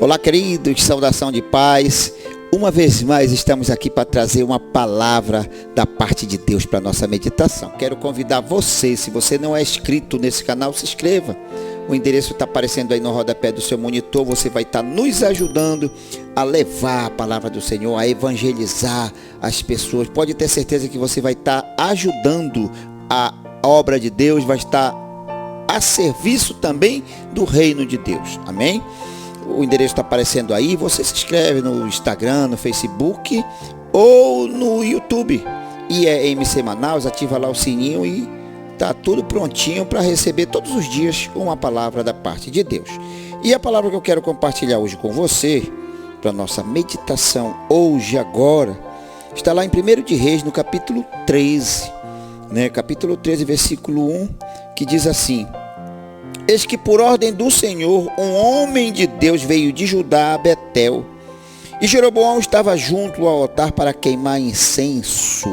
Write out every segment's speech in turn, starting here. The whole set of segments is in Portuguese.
Olá, queridos, saudação de paz. Uma vez mais estamos aqui para trazer uma palavra da parte de Deus para a nossa meditação. Quero convidar você, se você não é inscrito nesse canal, se inscreva. O endereço está aparecendo aí no rodapé do seu monitor. Você vai estar nos ajudando a levar a palavra do Senhor, a evangelizar as pessoas. Pode ter certeza que você vai estar ajudando a obra de Deus, vai estar a serviço também do reino de Deus. Amém? O endereço está aparecendo aí. Você se inscreve no Instagram, no Facebook ou no YouTube. E é MC Manaus, ativa lá o sininho e tá tudo prontinho para receber todos os dias uma palavra da parte de Deus. E a palavra que eu quero compartilhar hoje com você, para nossa meditação hoje, agora, está lá em 1 de Reis, no capítulo 13, capítulo 13, versículo 1, que diz assim: Eis que por ordem do Senhor, um homem de Deus veio de Judá a Betel, e Jeroboão estava junto ao altar para queimar incenso,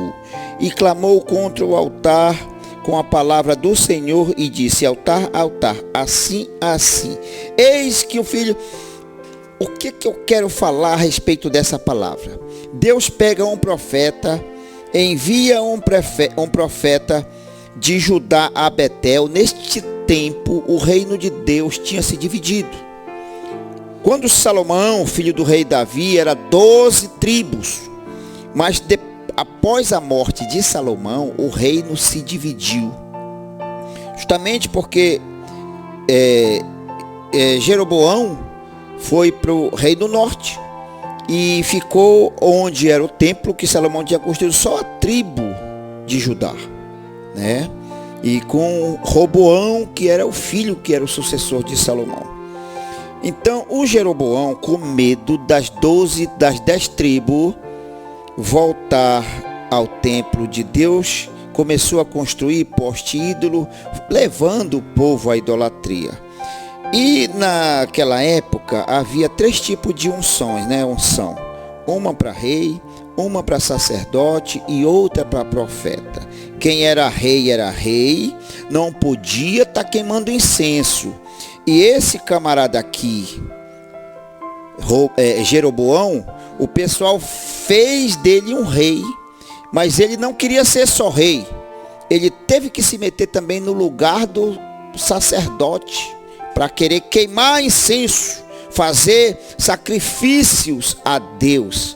e clamou contra o altar com a palavra do Senhor, e disse: altar, altar, assim, assim. Eis que o filho... O que eu quero falar a respeito dessa palavra? Deus pega um profeta, envia um profeta de Judá a Betel. Neste tempo, o reino de Deus tinha se dividido. Quando Salomão, filho do rei Davi, era 12 tribos, mas após a morte de Salomão, o reino se dividiu, justamente porque Jeroboão foi para o reino norte e ficou onde era o templo que Salomão tinha construído, só a tribo de Judá, e com Roboão, que era o filho, que era o sucessor de Salomão. Então o Jeroboão, com medo das 10 tribos voltar ao templo de Deus, começou a construir poste ídolo, levando o povo à idolatria. E naquela época havia 3 tipos de unções, unção. Uma para rei, uma para sacerdote e outra para profeta. Quem era rei, não podia estar queimando incenso. E esse camarada aqui, Jeroboão, o pessoal fez dele um rei, mas ele não queria ser só rei. Ele teve que se meter também no lugar do sacerdote, para querer queimar incenso, fazer sacrifícios a Deus.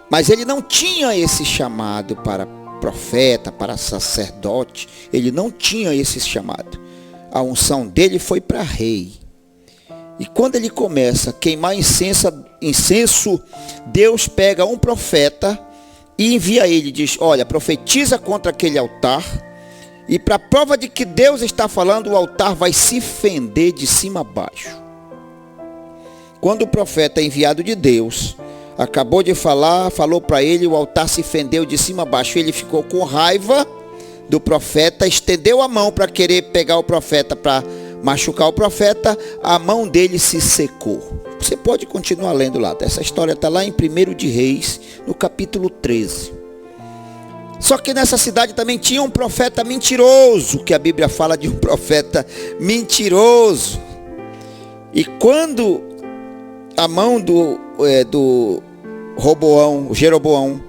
Mas ele não tinha esse chamado para profeta, para sacerdote. Ele não tinha esse chamado. A unção dele foi para rei. E quando ele começa a queimar incenso, Deus pega um profeta e envia ele, diz: olha, profetiza contra aquele altar, e para prova de que Deus está falando, o altar vai se fender de cima a baixo. Quando o profeta enviado de Deus acabou de falar, falou para ele, o altar se fendeu de cima a baixo. Ele ficou com raiva do profeta, estendeu a mão para querer pegar o profeta, para machucar o profeta. A mão dele se secou. Você pode continuar lendo lá. Essa história está lá em 1 de Reis, no capítulo 13. Só que nessa cidade também tinha um profeta mentiroso, que a Bíblia fala de um profeta mentiroso. E quando a mão do Jeroboão,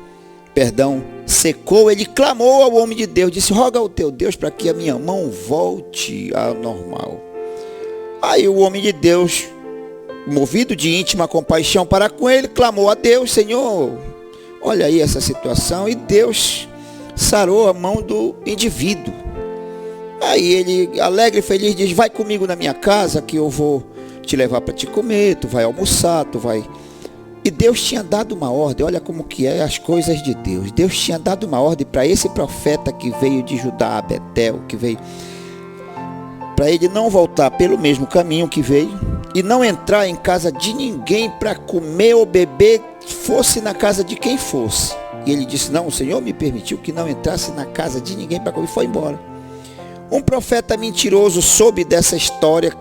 secou, ele clamou ao homem de Deus, disse: roga ao teu Deus para que a minha mão volte ao normal. Aí o homem de Deus, movido de íntima compaixão para com ele, clamou a Deus: Senhor, olha aí essa situação. E Deus sarou a mão do indivíduo. Aí ele, alegre e feliz, diz: vai comigo na minha casa que eu vou te levar para te comer, tu vai almoçar, tu vai... E Deus tinha dado uma ordem. Olha como que é as coisas de Deus. Deus tinha dado uma ordem para esse profeta que veio de Judá a Betel, que veio, para ele não voltar pelo mesmo caminho que veio e não entrar em casa de ninguém para comer ou beber, fosse na casa de quem fosse. E ele disse: não, o Senhor me permitiu que não entrasse na casa de ninguém para comer, e foi embora. Um profeta mentiroso soube dessa história,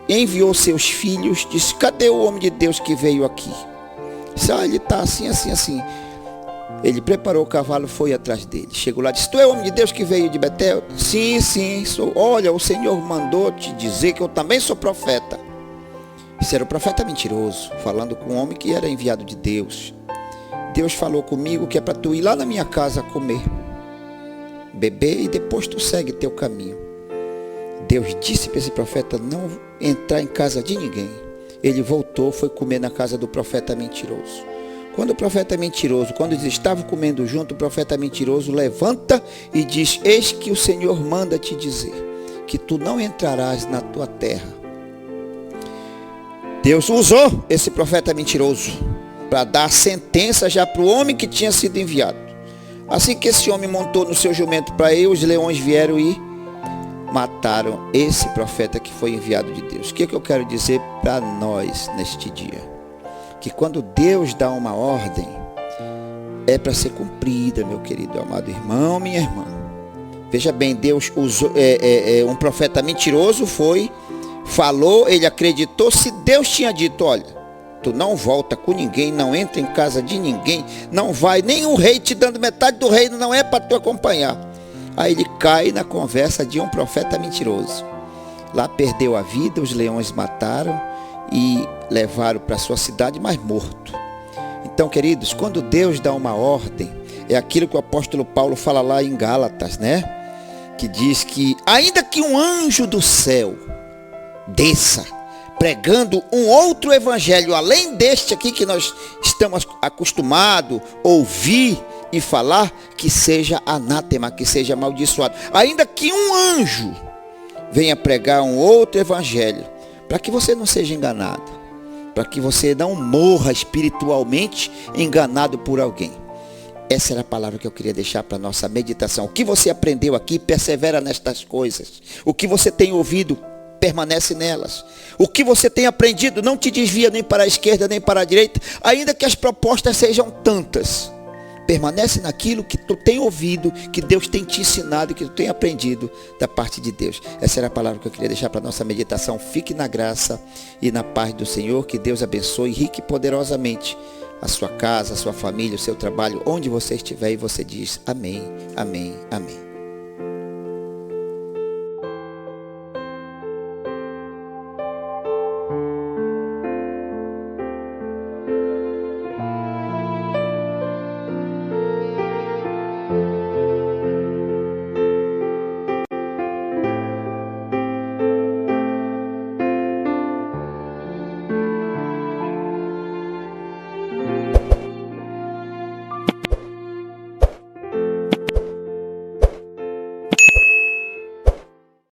enviou seus filhos, disse: cadê o homem de Deus que veio aqui? Disse: ele está assim, assim, assim. Ele preparou o cavalo, foi atrás dele. Chegou lá, disse: tu é o homem de Deus que veio de Betel? Sim, sim, sou. Olha, o Senhor mandou te dizer que eu também sou profeta. Esse era o profeta mentiroso, falando com um homem que era enviado de Deus. Deus falou comigo que é para tu ir lá na minha casa comer, beber e depois tu segue teu caminho. Deus disse para esse profeta não entrar em casa de ninguém. Ele voltou, foi comer na casa do profeta mentiroso. Quando o profeta mentiroso, quando eles estavam comendo junto, o profeta mentiroso levanta e diz: eis que o Senhor manda te dizer que tu não entrarás na tua terra. Deus usou esse profeta mentiroso para dar sentença já para o homem que tinha sido enviado. Assim que esse homem montou no seu jumento para ir, os leões vieram e mataram esse profeta que foi enviado de Deus. O que eu quero dizer para nós neste dia? Que quando Deus dá uma ordem, é para ser cumprida, meu querido amado irmão, minha irmã. Veja bem, Deus usou um profeta mentiroso, falou, ele acreditou. Se Deus tinha dito: olha, tu não volta com ninguém, não entra em casa de ninguém, não vai, nem o rei te dando metade do reino, não é para tu acompanhar. Aí ele cai na conversa de um profeta mentiroso. Lá perdeu a vida, os leões mataram e levaram para sua cidade, mas morto. Então, queridos, quando Deus dá uma ordem, é aquilo que o apóstolo Paulo fala lá em Gálatas, né? Que diz que ainda que um anjo do céu desça pregando um outro evangelho, além deste aqui que nós estamos acostumados a ouvir e falar, que seja anátema, que seja amaldiçoado. Ainda que um anjo venha pregar um outro evangelho, para que você não seja enganado, para que você não morra espiritualmente enganado por alguém. Essa era a palavra que eu queria deixar para a nossa meditação. O que você aprendeu aqui, persevera nestas coisas. O que você tem ouvido, permanece nelas. O que você tem aprendido, não te desvia nem para a esquerda nem para a direita, ainda que as propostas sejam tantas. Permanece naquilo que tu tem ouvido, que Deus tem te ensinado, que tu tem aprendido da parte de Deus. Essa era a palavra que eu queria deixar para a nossa meditação. Fique na graça e na paz do Senhor. Que Deus abençoe rique e poderosamente a sua casa, a sua família, o seu trabalho, onde você estiver, e você diz amém, amém, amém.